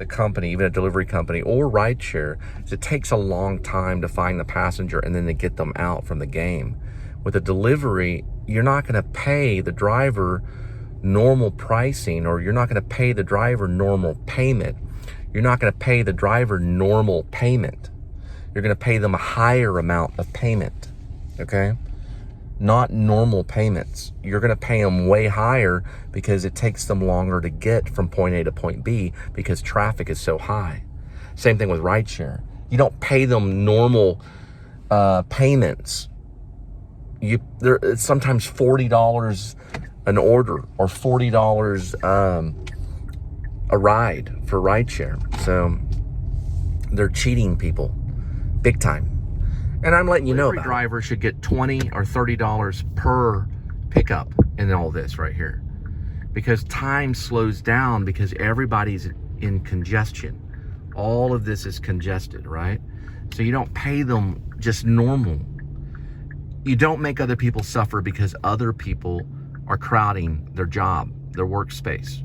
the company, even a delivery company or rideshare, is it takes a long time to find the passenger and then to get them out from the game. With a delivery, you're not going to pay the driver normal pricing, or you're not going to pay the driver normal payment. You're not going to pay the driver normal payment. You're going to pay them a higher amount of payment, okay? Not normal payments. You're going to pay them way higher because it takes them longer to get from point A to point B because traffic is so high. Same thing with rideshare. You don't pay them normal payments. It's sometimes $40 an order or $40 a ride for rideshare. So they're cheating people big time. And I'm letting you know about it. Every driver should get $20 or $30 per pickup in all this right here. Because time slows down because everybody's in congestion. All of this is congested, right? So you don't pay them just normal. You don't make other people suffer because other people are crowding their job, their workspace,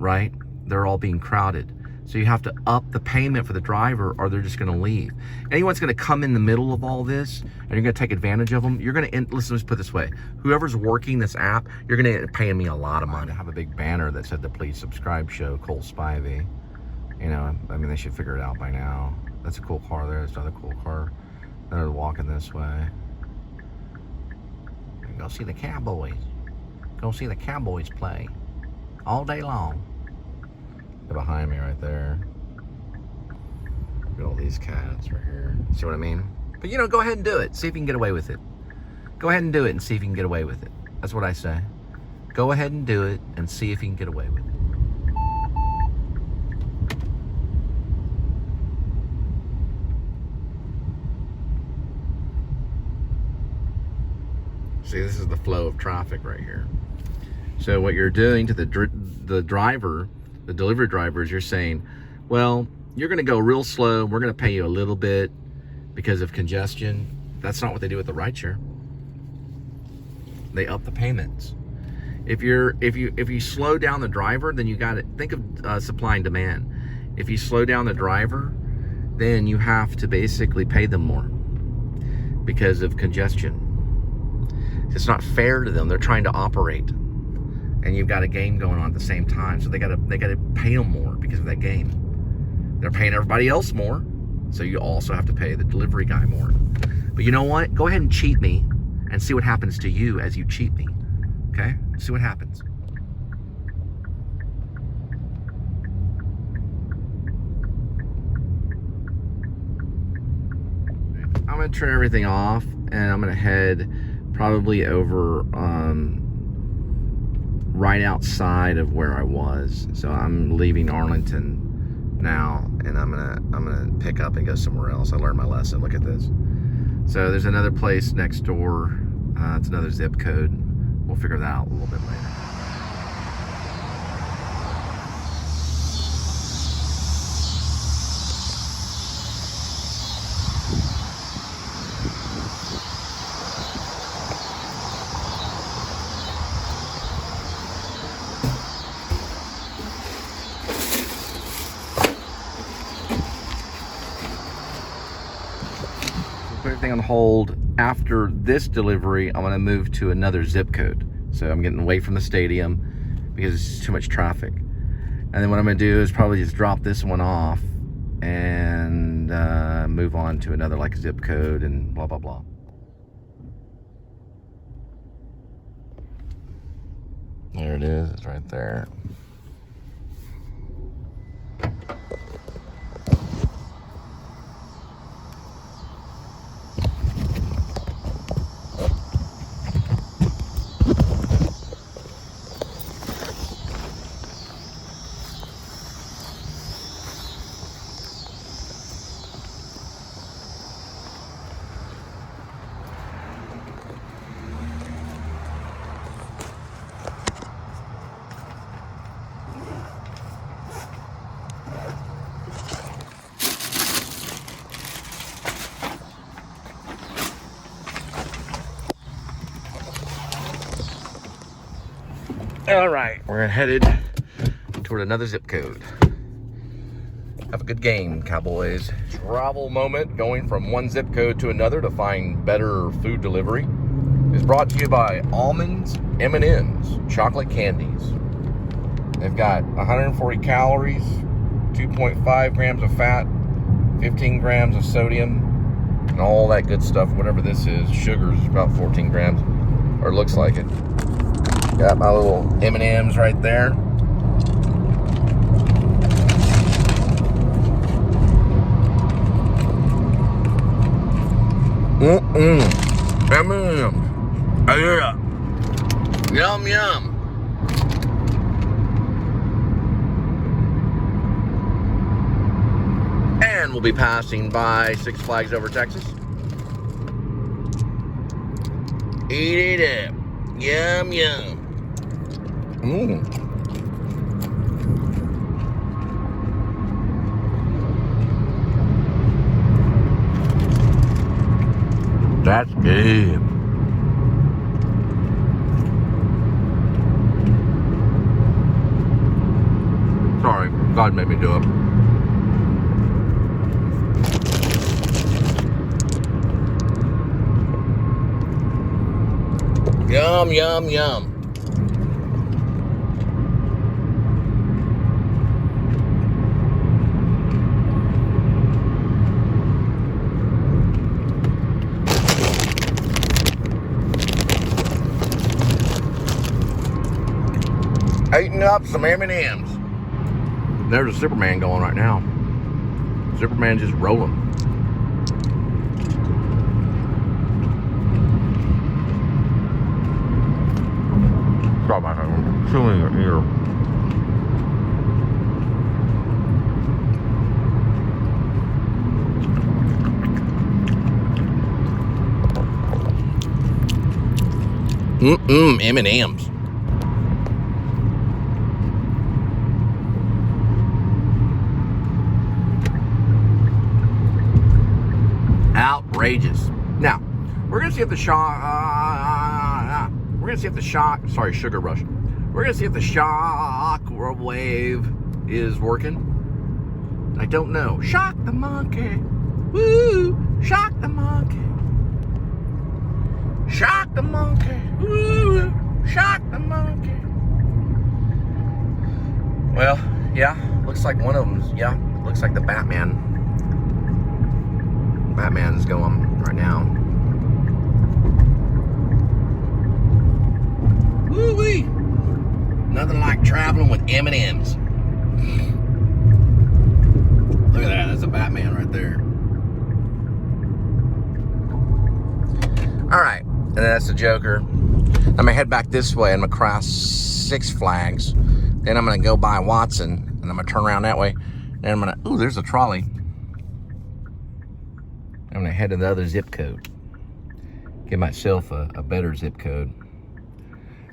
right? They're all being crowded. So you have to up the payment for the driver or they're just going to leave. Anyone's going to come in the middle of all this and you're going to take advantage of them. You're going to, listen, let's put it this way. Whoever's working this app, you're going to end up paying me a lot of money. I have a big banner that said the Please Subscribe show, Cole Spivey. You know, I mean, they should figure it out by now. That's a cool car there. There's another cool car. They're walking this way. Go see the Cowboys. Go see the Cowboys play all day long. They're behind me right there. Look at all these cats right here. See what I mean? But you know, go ahead and do it. See if you can get away with it. Go ahead and do it and see if you can get away with it. That's what I say. Go ahead and do it and see if you can get away with it. See, this is the flow of traffic right here. So what you're doing to the driver, the delivery driver, is you're saying, well, you're going to go real slow. We're going to pay you a little bit because of congestion. That's not what they do with the rideshare. They up the payments. If you slow down the driver, then you got to think of supply and demand. If you slow down the driver, then you have to basically pay them more because of congestion. It's not fair to them. They're trying to operate, and you've got a game going on at the same time, so they got to pay them more because of that game. They're paying everybody else more, so you also have to pay the delivery guy more. But you know what? Go ahead and cheat me, and see what happens to you as you cheat me. Okay? See what happens. I'm gonna turn everything off, and I'm gonna head probably over right outside of where I was. So I'm leaving Arlington now, and I'm gonna pick up and go somewhere else. I learned my lesson. Look at this. So there's another place next door. It's another zip code. We'll figure that out a little bit later. Put everything on hold. After this delivery, I'm gonna move to another zip code. So I'm getting away from the stadium because it's too much traffic. And then what I'm gonna do is probably just drop this one off and move on to another like zip code and blah, blah, blah. There it is, it's right there. All right, we're headed toward another zip code. Have a good game, cowboys. Travel moment, going from one zip code to another to find better food delivery, is brought to you by Almonds M&M's chocolate candies. They've got 140 calories, 2.5 grams of fat, 15 grams of sodium, and all that good stuff. Whatever this is, sugar is about 14 grams, or it looks like it. Got my little M&M's right there. M&M's. Oh yeah. Yum, yum. And we'll be passing by Six Flags Over Texas. Eat it up. Yum, yum. That's good. Sorry, God made me do it. Yum, yum, yum. Eating up some M&M's. There's a Superman going right now. Superman's just rolling. Sorry about that. I'm chewing your ear. M&M's. Outrageous. Now, we're gonna see if the sugar rush. We're gonna see if the shock wave is working. I don't know. Shock the monkey. Woo! Shock the monkey. Shock the monkey. Woo! Shock the monkey. Well, yeah, looks like one of them's, yeah, looks like the Batman's going right now. Woo-wee! Nothing like traveling with M&M's. Look at that, that's a Batman right there. Alright, and that's the Joker. I'm gonna head back this way. I'm gonna cross Six Flags. Then I'm gonna go by Watson, and I'm gonna turn around that way. Then I'm gonna, ooh, there's a trolley. I'm gonna head to the other zip code. Get myself a better zip code.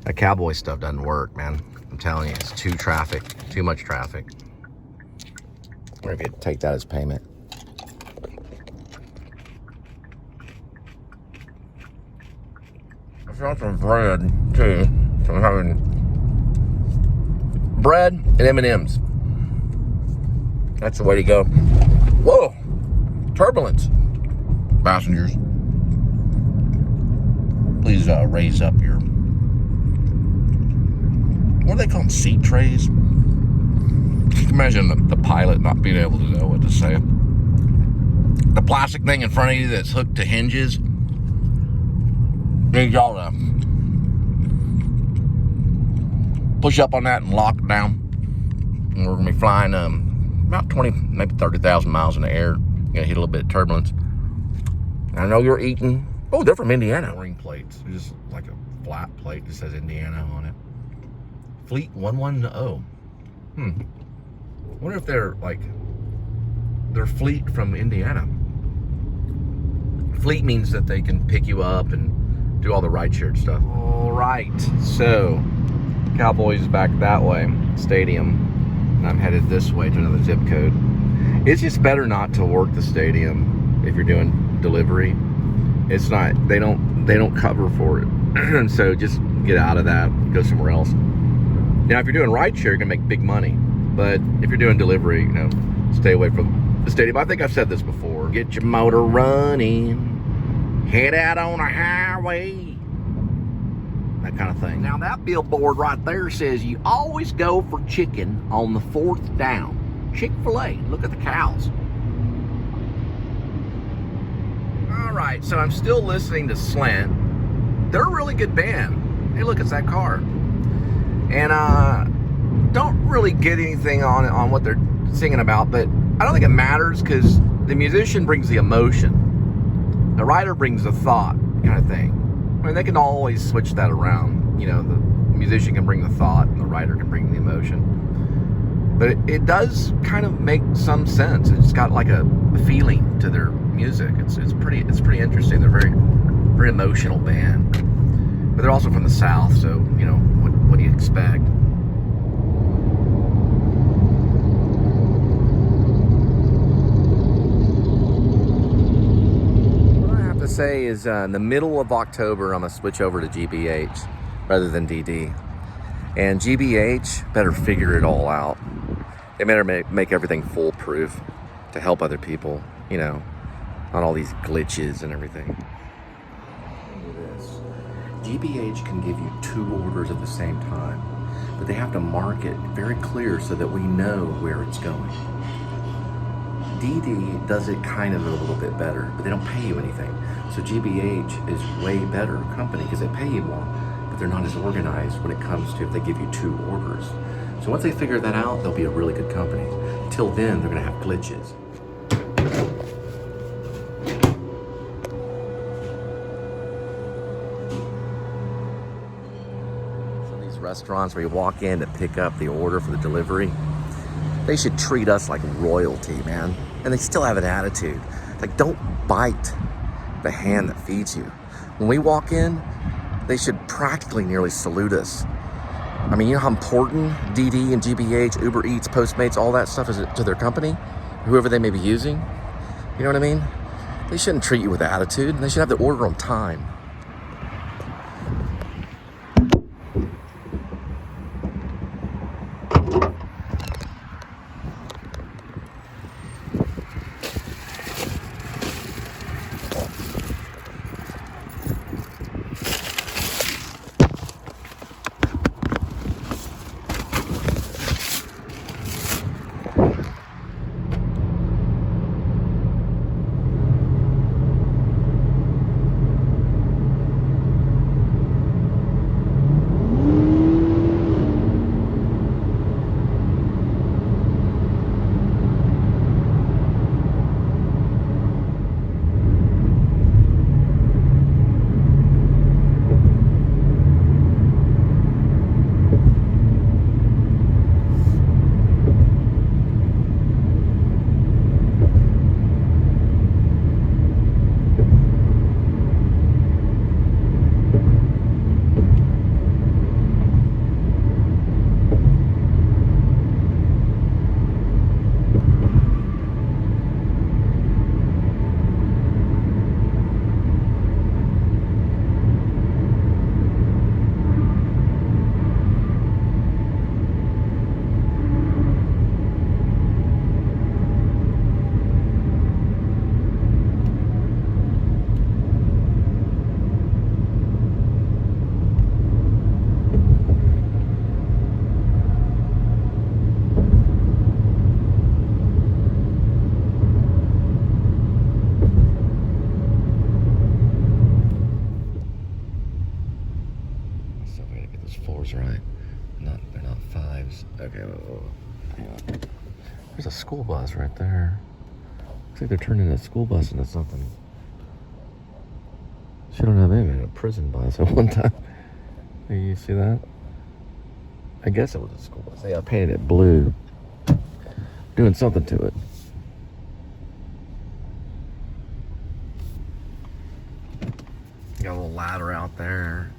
That cowboy stuff doesn't work, man. I'm telling you, it's too much traffic. We're gonna take that as payment. I found some bread too. So I'm having bread and M&M's. That's the way to go. Whoa, turbulence. Passengers, please raise up your, what do they call them, seat trays? Imagine the pilot not being able to know what to say. The plastic thing in front of you that's hooked to hinges, need y'all to push up on that and lock it down. And we're gonna be flying about 20, maybe 30,000 miles in the air. Gonna hit a little bit of turbulence. I know you're eating. Oh, they're from Indiana. Ring plates. It's just like a flat plate that says Indiana on it. Fleet 110. Wonder if they're fleet from Indiana. Fleet means that they can pick you up and do all the ride-shared stuff. All right, so Cowboys is back that way, stadium, and I'm headed this way to another zip code. It's just better not to work the stadium if you're doing delivery. It's not, they don't cover for it. So just get out of that, go somewhere else. Now if you're doing rideshare, you're gonna make big money, but if you're doing delivery, you know, it's stay away from the stadium. I think I've said this before. Get your motor running, head out on a highway, that kind of thing. Now that billboard right there says you always go for chicken on the 4th down. Chick-fil-A, look at the cows. All right, so I'm still listening to Slant. They're a really good band. Hey, look, it's that car. And don't really get anything on what they're singing about, but I don't think it matters because the musician brings the emotion. The writer brings the thought, kind of thing. I mean, they can always switch that around. You know, the musician can bring the thought and the writer can bring the emotion. But it does kind of make some sense. It's got like a feeling to their music. It's pretty interesting. They're very emotional band. But they're also from the South, so you know what do you expect? What I have to say is, in the middle of October, I'm gonna switch over to GBH rather than DD. And GBH better figure it all out. They better make everything foolproof to help other people, you know, on all these glitches and everything. GBH can give you 2 orders at the same time, but they have to mark it very clear so that we know where it's going. DD does it kind of a little bit better, but they don't pay you anything. So GBH is way better company because they pay you more, but they're not as organized when it comes to if they give you 2 orders. So once they figure that out, they'll be a really good company. Till then, they're gonna have glitches. So these restaurants where you walk in to pick up the order for the delivery, they should treat us like royalty, man. And they still have an attitude. Like, don't bite the hand that feeds you. When we walk in, they should practically nearly salute us. I mean, you know how important DD and GBH, Uber Eats, Postmates, all that stuff is to their company? Whoever they may be using. You know what I mean? They shouldn't treat you with attitude. They should have the order on time. Right? They're not 5s. Okay, hang on. There's a school bus right there. Looks like they're turning a school bus into something. She don't have even a prison bus at one time. You see that? I guess it was a school bus. They painted it blue. Doing something to it. Got a little ladder out there.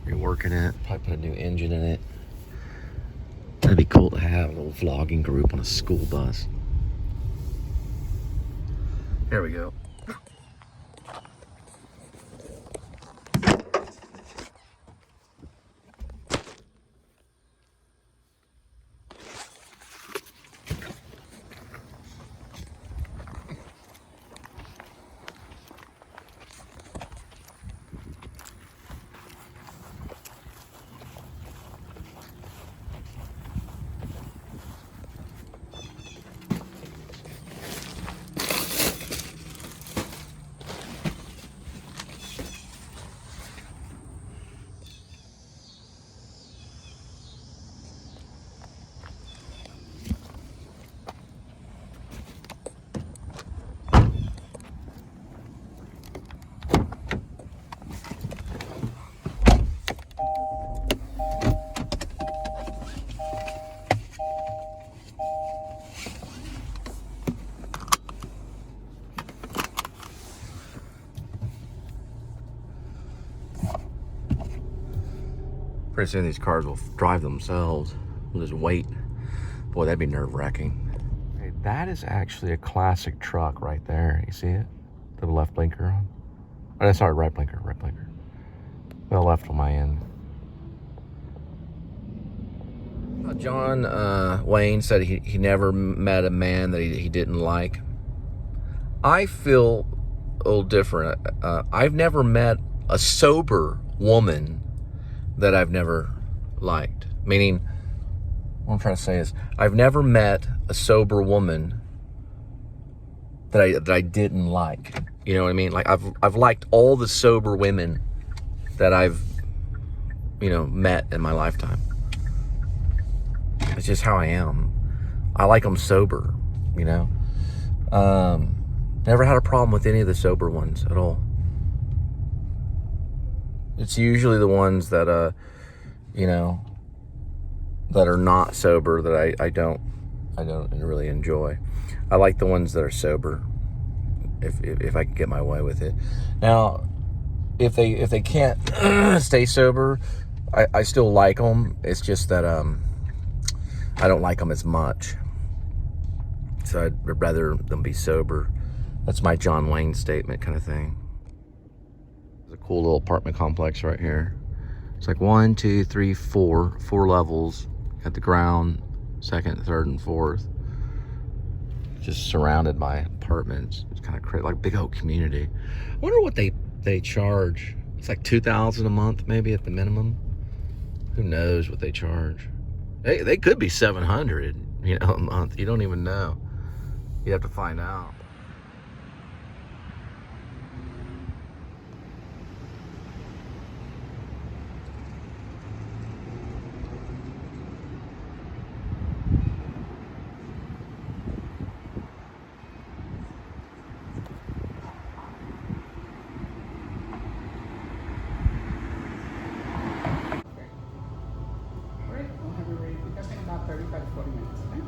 Reworking it, probably put a new engine in it. That'd be cool to have a little vlogging group on a school bus. Here we go. Pretty soon these cars will drive themselves. We'll just wait. Boy, that'd be nerve-wracking. Hey, that is actually a classic truck right there. You see it? The left blinker on. Oh, sorry, right blinker, right blinker. The left on my end. John Wayne said he never met a man that he didn't like. I feel a little different. I've never met a sober woman that I've never liked. Meaning, what I'm trying to say is, I've never met a sober woman that I didn't like. You know what I mean? Like I've liked all the sober women that I've, you know, met in my lifetime. It's just how I am. I like them sober, you know. Never had a problem with any of the sober ones at all. It's usually the ones that, you know, that are not sober that I don't really enjoy. I like the ones that are sober, if I can get my way with it. Now, if they can't stay sober, I still like them. It's just that I don't like them as much. So I'd rather them be sober. That's my John Wayne statement kind of thing. There's a cool little apartment complex right here. It's like 1, 2, 3, 4 levels at the ground, second, third, and fourth. Just surrounded by apartments. It's kind of crazy, like a big old community. I wonder what they charge. It's like $2,000 a month, maybe at the minimum. Who knows what they charge? They could be $700, you know, a month. You don't even know. You have to find out. All right, we'll have you ready. It does take about 35 to 40 minutes, okay?